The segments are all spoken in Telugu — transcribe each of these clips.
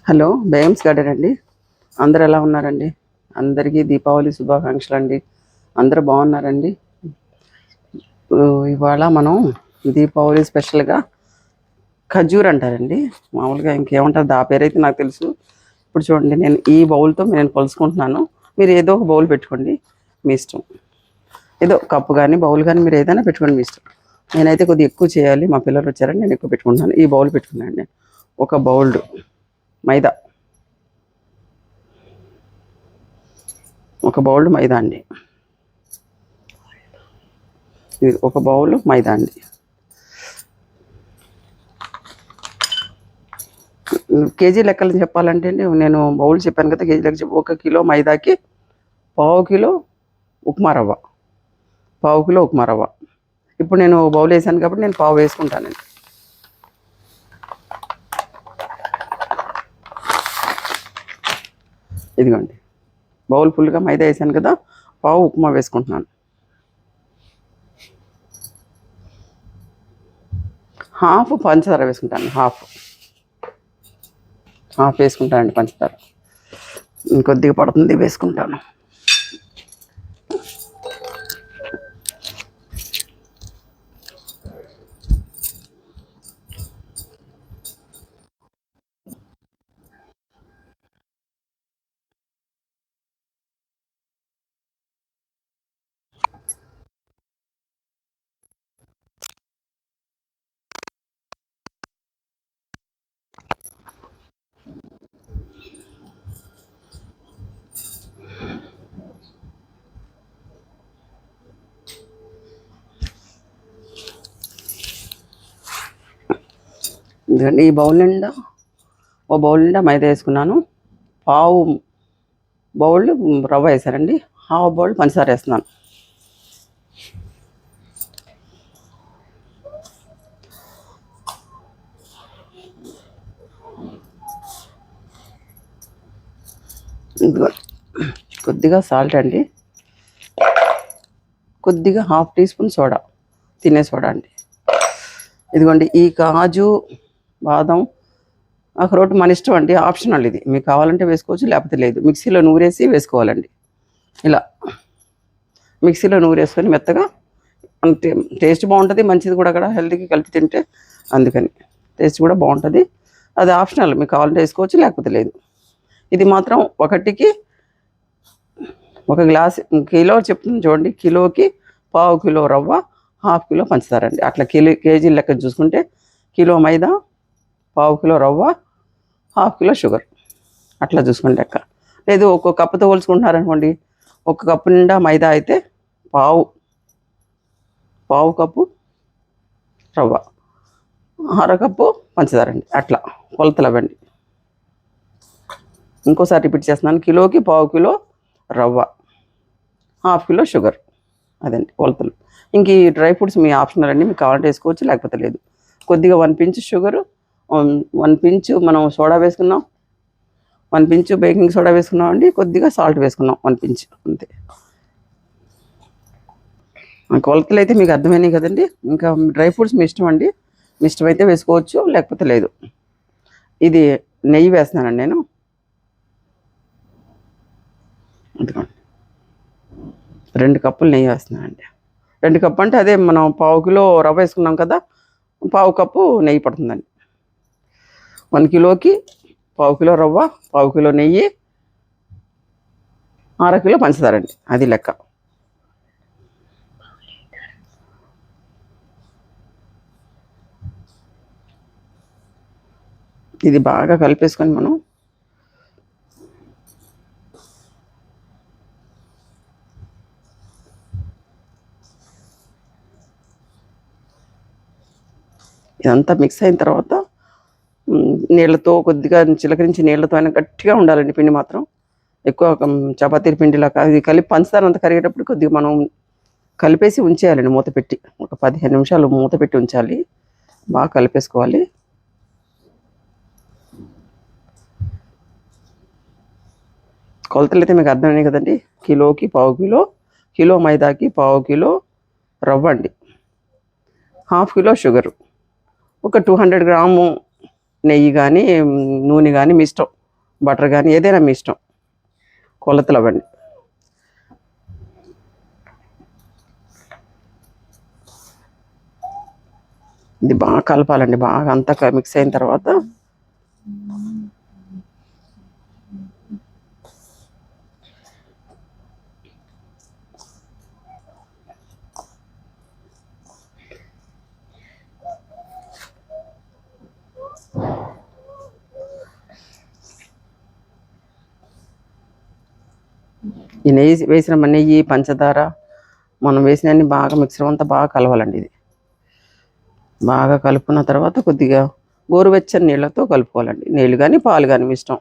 హలో, బేమ్స్ గార్డెన్ అండి. అందరు ఎలా ఉన్నారండి? అందరికీ దీపావళి శుభాకాంక్షలు అండి. అందరూ బాగున్నారండి. ఇవాళ మనం దీపావళి స్పెషల్గా ఖజూర్ అంటారండి. మామూలుగా ఇంకేమంటారు ఆ పేరైతే నాకు తెలుసు. ఇప్పుడు చూడండి, నేను ఈ బౌల్తో నేను కొలుసుకుంటున్నాను. మీరు ఏదో ఒక బౌల్ పెట్టుకోండి, మీ ఇష్టం. ఏదో కప్పు కానీ బౌల్ కానీ మీరు ఏదైనా పెట్టుకోండి, మీ ఇష్టం. నేనైతే కొద్దిగా ఎక్కువ చేయాలి, మా పిల్లలు వచ్చారని నేను ఎక్కువ పెట్టుకుంటున్నాను. ఈ బౌల్ పెట్టుకున్నాను నేను. ఒక బౌల్ మైదా, ఒక బౌల్ మైదా అండి. ఇది ఒక బౌల్ మైదా అండి. కేజీ లెక్కలు చెప్పాలంటే అండి, నేను బౌల్ చెప్పాను కదా, కేజీ లెక్క 1 కిలో మైదాకి పావు కిలో ఉప్మా రవ్వ, పావు కిలో ఉప్మా రవ్వ. ఇప్పుడు నేను బౌల్ వేసాను కాబట్టి నేను పావు వేసుకుంటానండి. ఇదిగోండి, బౌల్ ఫుల్గా మైదా వేసాను కదా, పావు ఉప్మా వేసుకుంటున్నాను. హాఫ్ పంచదార వేసుకుంటాను, హాఫ్ వేసుకుంటానండి పంచదార. ఇంకొద్దిగా పడుతుంది, వేసుకుంటాను. ఎందుకంటే ఈ బౌల్ నిండా మైదా వేసుకున్నాను, పావు బౌల్ రవ్వ వేసానండి, హాఫ్ బౌల్ పంచదార వేస్తున్నాను. కొద్దిగా సాల్ట్ అండి, కొద్దిగా హాఫ్ టీ స్పూన్ సోడా, తినే సోడా అండి. ఇదిగోండి, ఈ కాజు బాదం అఖరోట్ మన ఇష్టం అండి, ఆప్షనల్. ఇది మీకు కావాలంటే వేసుకోవచ్చు, లేకపోతే లేదు. మిక్సీలో నూరేసి వేసుకోవాలండి. ఇలా మిక్సీలో నూరేసుకొని మెత్తగా, అంటే టేస్ట్ బాగుంటుంది, మంచిది కూడా అక్కడ హెల్త్కి కలిపి తింటే, అందుకని టేస్ట్ కూడా బాగుంటుంది. అది ఆప్షనల్, మీకు కావాలంటే వేసుకోవచ్చు, లేకపోతే లేదు. ఇది మాత్రం ఒకటికి 1 గ్లాస్, కిలో చెప్తుంది చూడండి, కిలోకి పావు కిలో రవ్వ, హాఫ్ కిలో పంచదార అండి. అట్లా కేజీ లెక్క చూసుకుంటే కిలో మైదా, పావు కిలో రవ్వ, హాఫ్ కిలో షుగర్, అట్లా చూసుకోండి లెక్క. లేదు ఒక్కొక్క కప్పుతో పోల్చుకుంటున్నారనుకోండి, 1 కప్పు నిండా మైదా అయితే పావు కప్పు రవ్వ, అరకప్పు పంచదార అండి. అట్లా కొలతలు అవ్వండి. ఇంకోసారి రిపీట్ చేస్తున్నాను, కిలోకి పావు కిలో రవ్వ, హాఫ్ కిలో షుగర్, అదండి కొలతలు. ఇంక ఈ డ్రై ఫ్రూట్స్ మీ ఆప్షనల్ అండి, మీకు కావాలంటే వేసుకోవచ్చు, లేకపోతే లేదు. కొద్దిగా 1 పించ్ షుగరు, 1 పించ్ మనం సోడా వేసుకున్నాం, 1 పించ్ బేకింగ్ సోడా వేసుకున్నాం అండి, కొద్దిగా సాల్ట్ వేసుకున్నాం 1 పించ్, అంతే. కొలతలు అయితే మీకు అర్థమైనాయి కదండి. ఇంకా డ్రై ఫ్రూట్స్ మీ ఇష్టం అండి, మీ ఇష్టమైతే వేసుకోవచ్చు, లేకపోతే లేదు. ఇది నెయ్యి వేస్తున్నానండి నేను. 2 కప్పులు నెయ్యి వేస్తున్నానండి. 2 కప్పు అంటే అదే మనం పావు కిలో రవ్వ వేసుకున్నాం కదా, పావు కప్పు నెయ్యి పడుతుందండి. 1 కిలోకి పావు కిలో రవ్వ, పావు కిలో నెయ్యి, కిలో పంచదార అండి, అది లెక్క. ఇది బాగా కలిపేసుకొని మనం ఇదంతా మిక్స్ అయిన తర్వాత నీళ్ళతో కొద్దిగా చిలకరించి, నీళ్ళతో అయినా గట్టిగా ఉండాలండి పిండి మాత్రం. ఎక్కువ చపాతీ పిండిలా కాదు. ఇది కలిపి పంచదార అంతా కరిగేటప్పుడు కొద్దిగా మనం కలిపేసి ఉంచేయాలండి, మూత పెట్టి ఒక 15 నిమిషాలు మూత పెట్టి ఉంచాలి. బాగా కలిపేసుకోవాలి. కొలతలు అయితే మీకు అర్థమైనాయి కదండి. కిలోకి పావు కిలో, కిలో మైదాకి పావు కిలో రవ్వ అండి, హాఫ్ కిలో షుగరు, ఒక 200 గ్రాము నెయ్యి కానీ నూనె కానీ మీ ఇష్టం, బటర్ కానీ ఏదైనా మీ ఇష్టం, కొలతలు అవ్వండి. ఇది బాగా కలపాలండి, బాగా అంతా మిక్స్ అయిన తర్వాత ఈ నెయ్యి వేసిన నెయ్యి, పంచదార మనం వేసినవన్నీ బాగా మిక్సర్ అంతా బాగా కలవాలండి. ఇది బాగా కలుపుకున్న తర్వాత కొద్దిగా గోరువెచ్చని నీళ్ళతో కలుపుకోవాలండి. నీళ్ళు కానీ పాలు కానీ మీ ఇష్టం,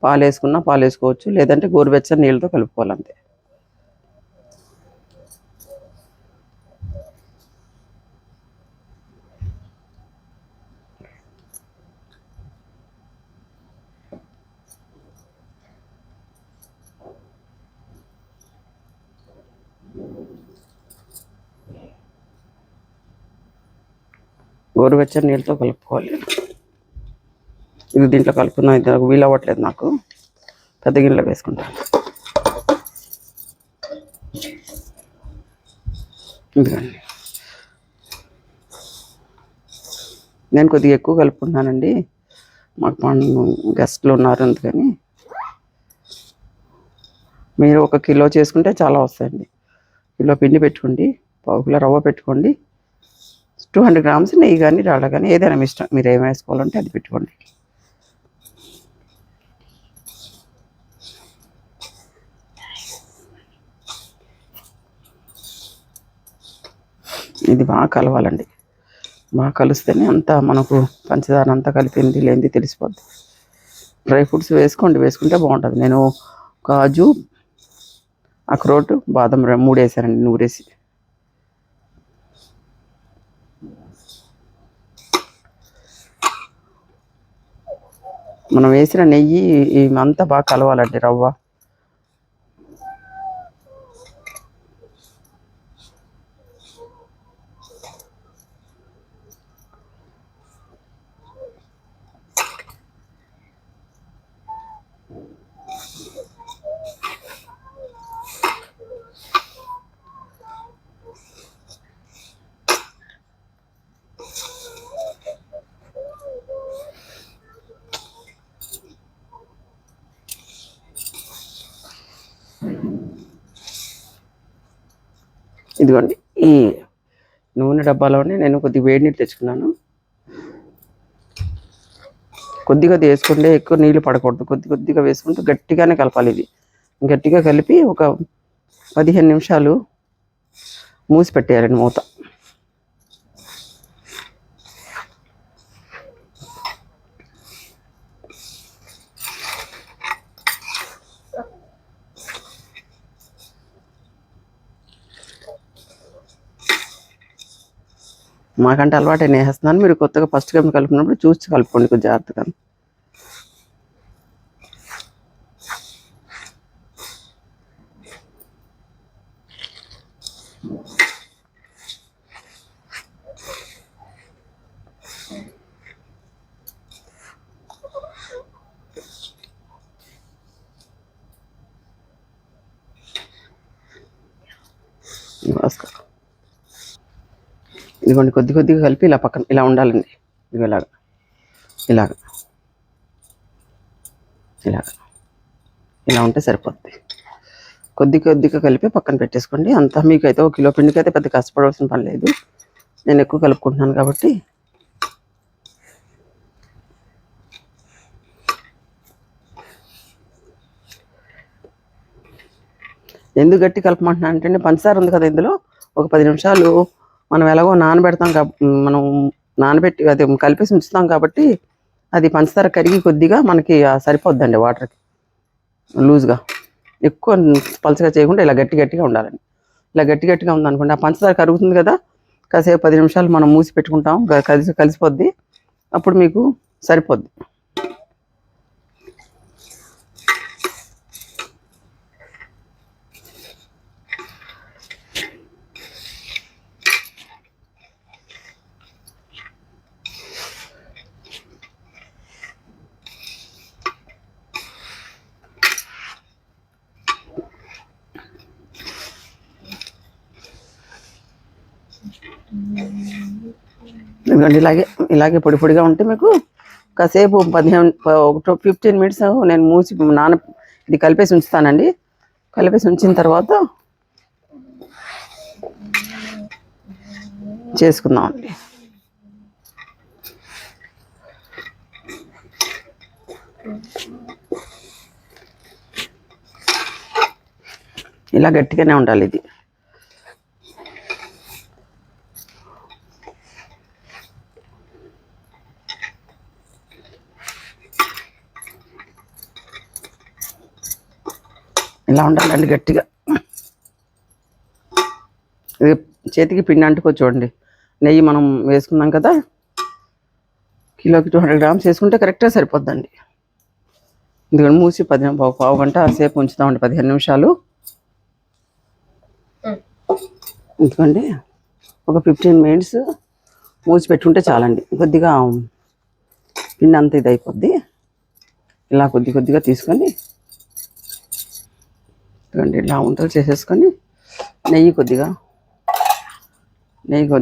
పాలు వేసుకున్నా పాలు వేసుకోవచ్చు, లేదంటే గోరువెచ్చని నీళ్ళతో కలుపుకోవాలంతే. గోరువెచ్చని నీళ్ళతో కలుపుకోవాలి. ఇది దీంట్లో కలుపుకున్నా ఇది వీలు అవ్వట్లేదు నాకు, పెద్ద గిన్నెలో వేసుకుంటాను. ఇదిగండి, నేను కొద్దిగా ఎక్కువ కలుపుకుంటున్నానండి, మాకు గెస్ట్లు ఉన్నారు అందుకని. మీరు 1 కిలో చేసుకుంటే చాలా వస్తాయండి. కిలో పిండి పెట్టుకోండి, 1/2 కిలో రవ్వ పెట్టుకోండి, 200 గ్రామ్స్ నెయ్యి కానీ రాళ్ళ కానీ ఏదైనా మీ ఇష్టం, మీరు ఏం వేసుకోవాలంటే అది పెట్టుకోండి. ఇది బాగా కలవాలండి, బాగా కలిస్తేనే అంతా మనకు పంచదార అంతా కలిపింది లేనిది తెలిసిపోద్ది. డ్రై ఫ్రూట్స్ వేసుకుంటే బాగుంటుంది. నేను కాజు, అక్రోట్, బాదం 3 వేసానండి నూరేసి. మనం వేసిన నెయ్యి అంతా బాగా కలవాలండి రవ్వ. ఇదిగోండి, ఈ నూనె డబ్బాలోనే నేను కొద్దిగా వేడి నీళ్ళు తెచ్చుకున్నాను. కొద్దిగా వేసుకుంటే ఎక్కువ నీళ్ళు పడకూడదు, కొద్దిగా వేసుకుంటూ గట్టిగానే కలపాలి. ఇది గట్టిగా కలిపి ఒక 15 నిమిషాలు మూసి పెట్టేయాలండి మూత. మాకంటే అలవాటు నేను వేస్తున్నాను, మీరు కొత్తగా ఫస్ట్ టైం కలుపుకున్నప్పుడు చూసి కలుపుకోండి కొంచెం జాగ్రత్తగా. ఇదిగోండి, కొద్దిగా కలిపి ఇలా పక్కన ఇలా ఉండాలండి. ఇదిగో ఇలాగ ఇలాగ ఇలాగ ఇలా ఉంటే సరిపోద్ది. కొద్దిగా కలిపి పక్కన పెట్టేసుకోండి. అంతా మీకు అయితే 1 కిలో పిండికి అయితే పెద్ద కష్టపడవలసిన పని లేదు, నేను ఎక్కువ కలుపుకుంటున్నాను కాబట్టి. ఎందుకు గట్టి కలపమంటున్నాను అంటే పంచదార ఉంది కదా ఇందులో, ఒక 10 నిమిషాలు మనం ఎలాగో నానబెడతాం మనం నానబెట్టి అది కలిపేసి ఉంచుతాం కాబట్టి అది పంచదార కరిగి కొద్దిగా మనకి సరిపోద్దండి వాటర్కి, లూజ్గా. ఎక్కువ పలచగా చేయకుండా ఇలా గట్టిగా ఉండాలండి. ఇలా గట్టిగా ఉందనుకోండి, ఆ పంచదార కరుగుతుంది కదా, కాసేపు 10 నిమిషాలు మనం మూసి పెట్టుకుంటాం, కలిసిపోద్ది, అప్పుడు మీకు సరిపోద్ది. ఇదిగోండి ఇలాగే ఇలాగే పొడి పొడిగా ఉంటే మీకు కాసేపు 15 మినిట్స్ నేను మూసి ఇది కలిపేసి ఉంచుతానండి. కలిపేసి ఉంచిన తర్వాత చేసుకుందామండి. ఇలా గట్టిగానే ఉండాలి ఇది. ఇలా ఉండాలండి గట్టిగా. ఇది చేతికి పిండి అంటుకో చూడండి. నెయ్యి మనం వేసుకున్నాం కదా, కిలోకి 200 గ్రామ్స్ వేసుకుంటే కరెక్ట్గా సరిపోద్దండి. ఎందుకంటే మూసి పావు గంట సేపు ఉంచుతామండి, 15 నిమిషాలు. ఎందుకంటే ఒక 15 మినిట్స్ మూసి పెట్టుకుంటే చాలండి. కొద్దిగా పిండి అంతా ఇది అయిపోద్ది. ఇలా కొద్దిగా తీసుకొని ఇలా వంటలు చేసేసుకొని నెయ్యి కొద్దిగా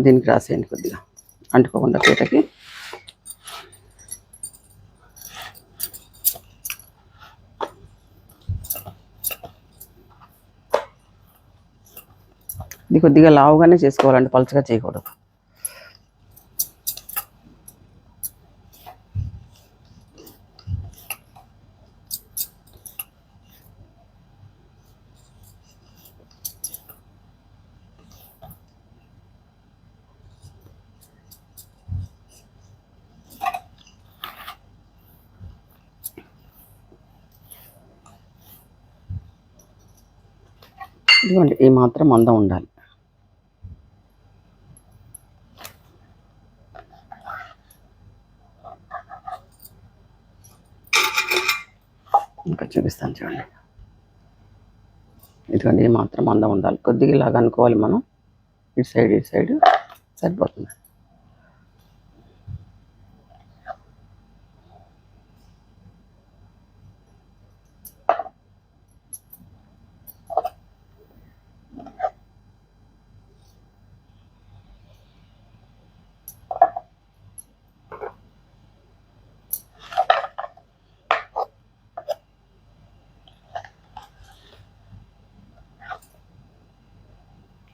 దీనికి రాసేయండి, కొద్దిగా అంటుకోకుండా పీటకి. ఇది కొద్దిగా లావుగానే చేసుకోవాలండి, పలుచగా చేయకూడదు. ఇదిగోండి ఈ మాత్రం మందం ఉండాలి. ఇంకా చూపిస్తాను చూడండి. ఇదిగోండి ఈ మాత్రం మందం ఉండాలి. కొద్దిగా ఇలాగ అనుకోవాలి మనం, ఇటు సైడ్ సరిపోతుంది.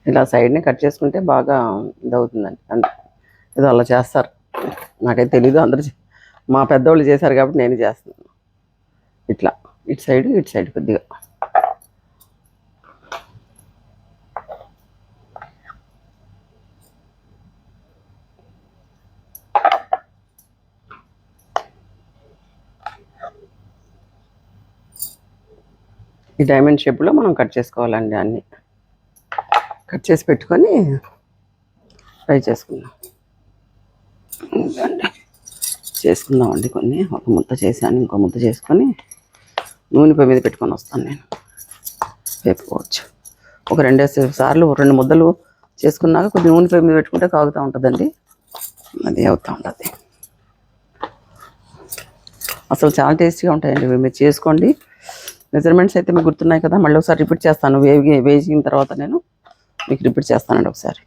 ఇలా సైడ్ని కట్ చేసుకుంటే బాగా ఇదవుతుందండి. ఏదో అలా చేస్తారు, నాకైతే తెలీదు. అందరూ మా పెద్దవాళ్ళు చేశారు కాబట్టి నేను చేస్తున్నాను. ఇట్లా ఇటు సైడ్ కొద్దిగా. ఈ డైమండ్ షేప్లో మనం కట్ చేసుకోవాలండి. అన్నీ కట్ చేసి పెట్టుకొని ఫ్రై చేసుకుందామండి. కొన్ని ఒక ముద్ద చేశాను, ఇంకో ముద్ద చేసుకొని నూనె పొయ్యి మీద పెట్టుకొని వస్తాను. నేను వేపుకోవచ్చు. ఒక 2 సార్లు 2 ముద్దలు చేసుకున్నాక కొద్దిగా నూనె పొయ్యి మీద పెట్టుకుంటే కాగుతూ ఉంటుందండి. అది అవుతూ ఉంటుంది. అసలు చాలా టేస్టీగా ఉంటాయండి. మీరు చేసుకోండి. మెజర్మెంట్స్ అయితే మీకు గుర్తున్నాయి కదా. మళ్ళీ ఒకసారి రిపీట్ చేస్తాను. వేగిన తర్వాత నేను మీకు రిపీట్ చేస్తానండి ఒకసారి.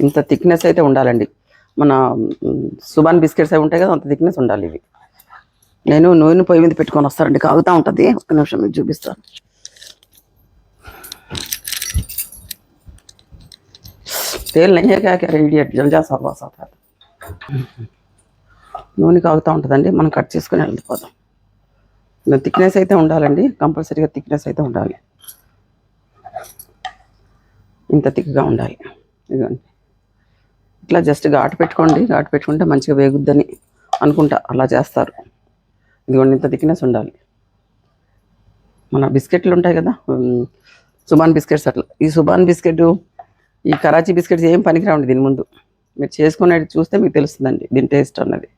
ఇంత థిక్నెస్ అయితే ఉండాలండి. మన సుబాన్ బిస్కెట్స్ అవి ఉంటాయి కదా, అంత థిక్నెస్ ఉండాలి ఇవి. నేను నూనె పొయ్యి మీద పెట్టుకొని వస్తానండి, కాగుతూ ఉంటుంది. ఒక్క నిమిషం మీకు చూపిస్తాను. तेल नहीं है क्या, क्या इडियट जल जा सब आता. నూనె కాగుతూ ఉంటుందండి, మనం కట్ చేసుకొని వెళ్ళిపోదాం. థిక్నెస్ అయితే ఉండాలండి, కంపల్సరీగా థిక్నెస్ అయితే ఉండాలి. ఇంత థిక్గా ఉండాలి. ఇదిగోండి ఇట్లా జస్ట్ ఘాటు పెట్టుకుంటే మంచిగా వేగుద్దని అనుకుంటా అలా చేస్తారు. ఇదిగోండి ఇంత థిక్నెస్ ఉండాలి. మన బిస్కెట్లు ఉంటాయి కదా, సుబాన్ బిస్కెట్స్ అట్లా. ఈ సుబాన్ బిస్కెట్, ఈ కరాచీ బిస్కెట్స్ ఏం పనికిరావండి దీని ముందు. మీరు చేసుకునేది చూస్తే మీకు తెలుస్తుందండి దీని టేస్ట్ అన్నది.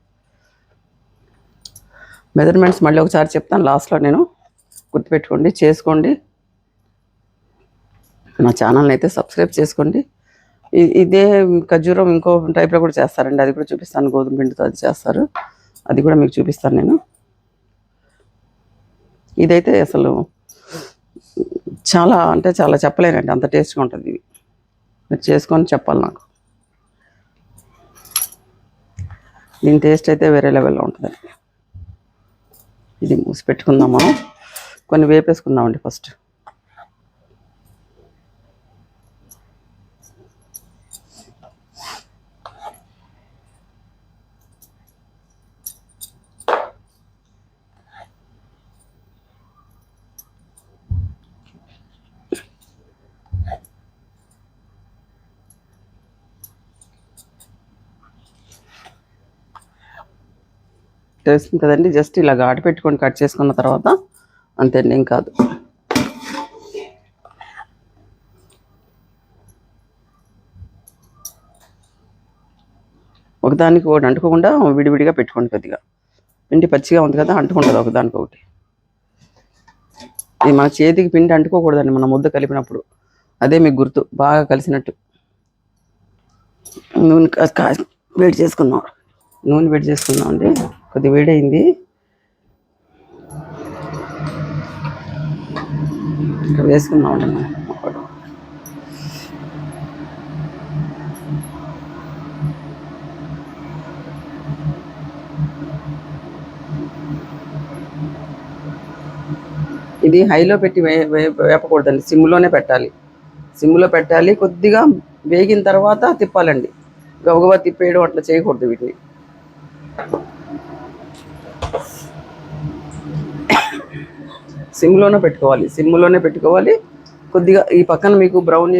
మెజర్మెంట్స్ మళ్ళీ ఒకసారి చెప్తాను లాస్ట్లో, నేను గుర్తుపెట్టుకోండి, చేసుకోండి. నా ఛానల్ని అయితే సబ్స్క్రైబ్ చేసుకోండి. ఇదే ఖర్జూరం ఇంకో టైప్లో కూడా చేస్తారండి, అది కూడా చూపిస్తాను. గోధుమ పిండితో అది చేస్తారు. అది కూడా మీకు చూపిస్తాను నేను. ఇదైతే అసలు చాలా అంటే చాలా చెప్పలేనండి, అంత టేస్ట్గా ఉంటుంది ఇది. మీరు చేసుకొని చెప్పాలి నాకు. దీని టేస్ట్ అయితే వేరే లెవెల్లో ఉంటుందండి. ఇది మూసి పెట్టుకుందాం మనం. కొన్ని వేపేసుకుందామండి ఫస్ట్. తెలుస్తుంది కదండి, జస్ట్ ఇలా ఘాటు పెట్టుకొని కట్ చేసుకున్న తర్వాత అంతే, ఏం కాదు. ఒకదానికి ఒకటి అంటుకోకుండా విడివిడిగా పెట్టుకోండి. కొద్దిగా పిండి పచ్చిగా ఉంది కదా, అంటుకుంటుంది ఒకదానికి ఒకటి. ఇది మన చేతికి పిండి అంటుకోకూడదండి మనం ముద్ద కలిపినప్పుడు. అదే మీకు గుర్తు, బాగా కలిసినట్టు. నూనె వేడి చేసుకుందాం. నూనె వేడి చేసుకుందాం అండి. కొద్దిగా వేడైంది. ఇక్కడ వేసుకుందాం అండి మనం. ఇది హైలో పెట్టి వేపకూడదండి, సిమ్లోనే పెట్టాలి. సిమ్లో పెట్టాలి. కొద్దిగా వేగిన తర్వాత తిప్పాలండి. గబగబా తిప్పేయడం అట్లా చేయకూడదు వీటిని. సిమ్లోనే పెట్టుకోవాలి. కొద్దిగా ఈ పక్కన మీకు బ్రౌన్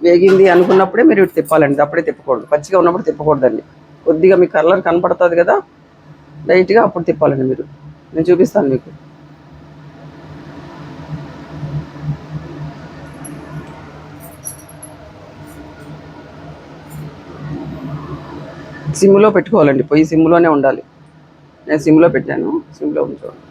వేగింది అనుకున్నప్పుడే మీరు ఇటు తిప్పాలండి, అప్పుడే తిప్పకూడదు. పచ్చిగా ఉన్నప్పుడు తిప్పకూడదండి. కొద్దిగా మీకు కలర్ కనపడుతుంది కదా, లైట్గా అప్పుడు తిప్పాలండి మీరు. నేను చూపిస్తాను మీకు. సిమ్లో పెట్టుకోవాలండి, పొయ్యి సిమ్లోనే ఉండాలి. నేను సిమ్లో పెట్టాను, సిమ్లో ఉంచుకోండి.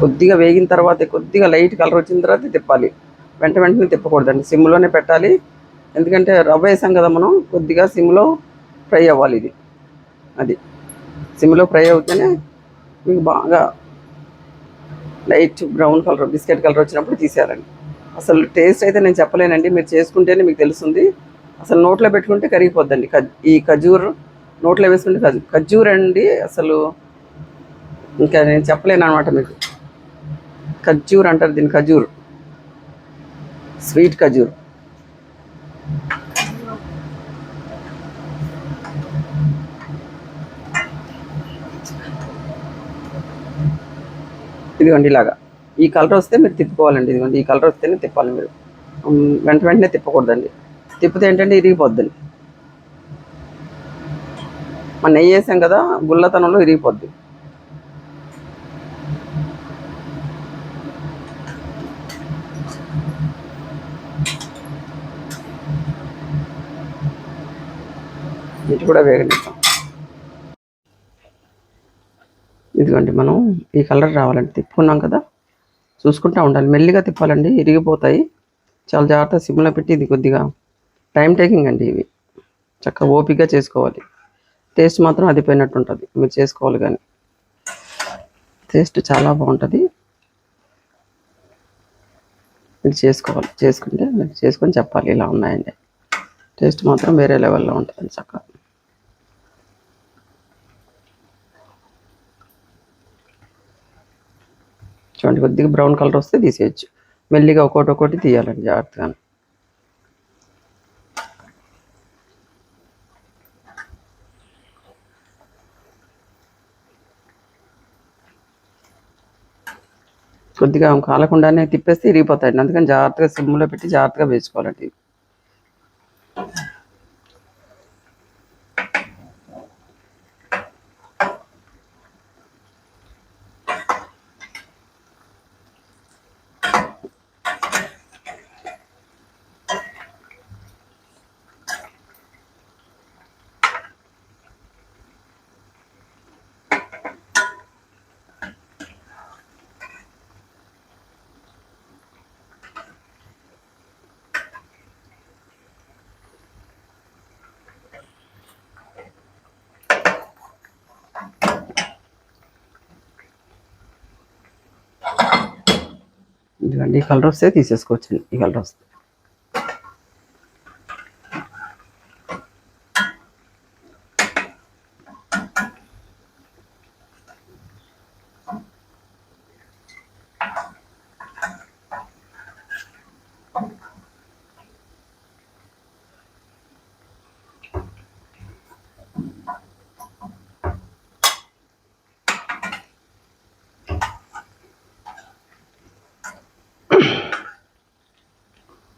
కొద్దిగా వేగిన తర్వాత, కొద్దిగా లైట్ కలర్ వచ్చిన తర్వాత తిప్పాలి. వెంటనే తిప్పకూడదండి, సిమ్లోనే పెట్టాలి. ఎందుకంటే రవ్వ వేసాం కదా మనం, కొద్దిగా సిమ్లో ఫ్రై అవ్వాలి ఇది. అది సిమ్లో ఫ్రై అవుతేనే మీకు బాగా light brown colour, biscuit colour వచ్చినప్పుడు తీసేయాలండి. అసలు టేస్ట్ అయితే నేను చెప్పలేనండి, మీరు చేసుకుంటేనే మీకు తెలుస్తుంది. అసలు నోట్లో పెట్టుకుంటే కరిగిపోద్దండి. ఈ ఖజూర్ నోట్లో వేసుకుంటే ఖజూర్ అండి, అసలు ఇంకా నేను చెప్పలేను అనమాట మీకు. ఖజూర్ అంటారు దీన్ని, ఖజూర్, స్వీట్ ఖజూర్. ఇదిగోండి ఇలాగా ఈ కలర్ వస్తే మీరు తిప్పుకోవాలండి. ఇదిగోండి ఈ కలర్ వస్తేనే తిప్పాలి మీరు, వెంటనే తిప్పకూడదండి. తిప్పితే ఏంటంటే ఇరిగిపోద్దండి. మనం నెయ్యి వేసాం కదా, గుల్లతనంలో ఇరిగిపోద్ది. ఇటు కూడా వేగనిస్తాం. ఇదిగోండి మనం ఈ కలర్ రావాలండి, తిప్పుకున్నాం కదా, చూసుకుంటూ ఉండాలి. మెల్లిగా తిప్పాలండి, ఇరిగిపోతాయి. చాలా జాగ్రత్త సిమ్లో పెట్టి. ఇది కొద్దిగా టైం టేకింగ్ అండి, ఇవి చక్కగా ఓపికగా చేసుకోవాలి. టేస్ట్ మాత్రం అదిపోయినట్టు ఉంటుంది, మీరు చేసుకోవాలి. కానీ టేస్ట్ చాలా బాగుంటుంది. మీరు చేసుకోవాలి, చేసుకుంటే మీరు చేసుకొని చెప్పాలి ఇలా ఉన్నాయండి. టేస్ట్ మాత్రం వేరే లెవెల్లో ఉంటుంది చక్కగా. చూడండి, కొద్దిగా బ్రౌన్ కలర్ వస్తే తీసేయచ్చు. మెల్లిగా ఒక్కొక్కటి తీయాలండి జాగ్రత్తగా. కొద్దిగా కాలకుండానే తిప్పేస్తే ఇరిగిపోతాయండి, అందుకని జాగ్రత్తగా సిమ్లో పెట్టి జాగ్రత్తగా వేసుకోవాలండి. ఎందుకంటే ఈ కలర్ వస్తే తీసేసుకోవచ్చండి. ఈ కలర్ వస్తే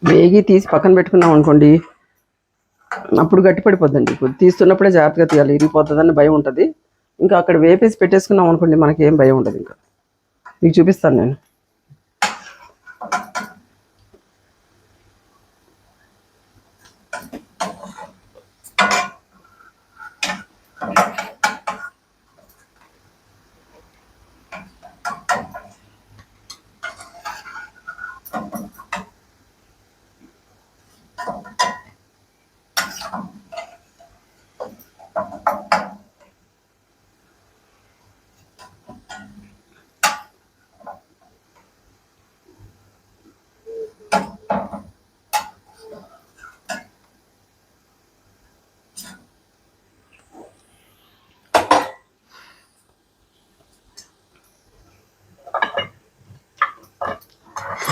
వేగి తీసి పక్కన పెట్టుకున్నాం అనుకోండి, అప్పుడు గట్టి పడిపోద్దండి. తీస్తున్నప్పుడే జాగ్రత్తగా తీయాలి, ఇరిగిపోతుందని భయం ఉంటుంది. ఇంకా అక్కడ వేపేసి పెట్టేసుకున్నాం అనుకోండి, మనకి ఏం భయం ఉండదు. ఇంకా మీకు చూపిస్తాను నేను.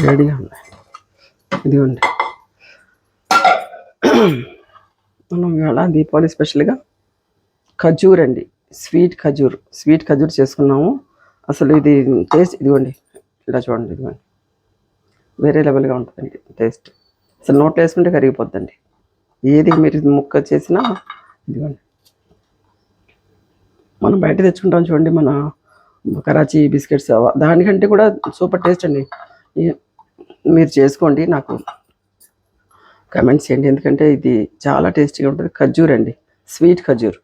రెడీగా ఉన్నాయి. ఇదిగోండి, మనం ఇవాళ దీపావళి స్పెషల్గా ఖజూర్ అండి, స్వీట్ ఖజూర్ చేసుకున్నాము. అసలు ఇది టేస్ట్ ఇదిగోండి, ఇలా చూడండి, ఇదిగోండి వేరే లెవెల్గా ఉంటుందండి టేస్ట్. అసలు నోట్లో వేసుకుంటే కరిగిపోద్దండి. ఏది మీరు ముక్క చేసినా. ఇదిగోండి, మనం బయట తెచ్చుకుంటాం చూడండి, మన కరాచీ బిస్కెట్స్, దానికంటే కూడా సూపర్ టేస్ట్ అండి. మీరు చేసుకోండి, నాకు కమెంట్స్ చేయండి, ఎందుకంటే ఇది చాలా టేస్టీగా ఉంటుంది. ఖజూర్ అండి, స్వీట్ ఖజూర్.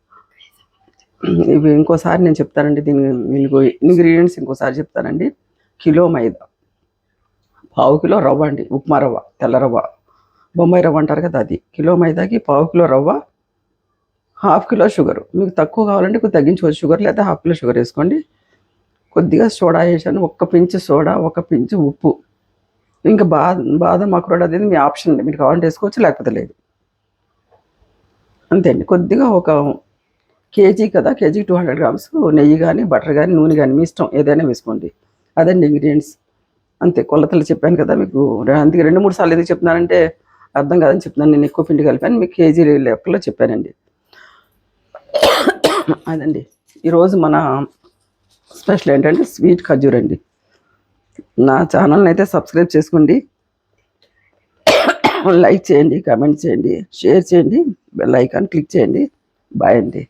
ఇవి ఇంకోసారి నేను చెప్తానండి, మీకు ఇంగ్రీడియంట్స్ ఇంకోసారి చెప్తానండి. కిలో మైదా, పావు కిలో రవ్వ అండి, ఉప్మా రవ్వ, తెల్ల రవ్వ, బొంబాయి రవ్వ అంటారు కదా, అది. కిలో మైదాకి పావు కిలో రవ్వ, హాఫ్ కిలో షుగర్. మీకు తక్కువ కావాలంటే కొద్దిగా తగ్గించుకోవచ్చు షుగర్, లేదా హాఫ్ కిలో షుగర్ వేసుకోండి. కొద్దిగా సోడా వేసాను, ఒక్క పించు సోడా, ఒక పించు ఉప్పు. ఇంకా బాదం అక్రోడ్ అనేది మీ ఆప్షన్ అండి, మీరు కావాలంటే వేసుకోవచ్చు, లేకపోతే లేదు. అంతే అండి. కొద్దిగా ఒక కేజీ కదా, కేజీకి 200 గ్రామ్స్ నెయ్యి కానీ, బటర్ కానీ, నూనె కానీ, మీ ఇష్టం ఏదైనా వేసుకోండి. అదండి ఇంగ్రీడియంట్స్. అంతే, కొలతలు చెప్పాను కదా మీకు. అందుకే 2-3 సార్లు ఎందుకు చెప్తున్నానంటే అర్థం కాదని చెప్తున్నాను. నేను ఎక్కువ పిండి కలిపాను, మీకు కేజీ లెక్కలో చెప్పానండి. అదండి ఈరోజు మన స్పెషల్ ఏంటంటే స్వీట్ ఖజూర్ అండి. నా ఛానల్ని అయితే సబ్స్క్రైబ్ చేసుకోండి, లైక్ చేయండి, కామెంట్ చేయండి, షేర్ చేయండి, బెల్ ఐకాన్ క్లిక్ చేయండి. బాయ్ అండి.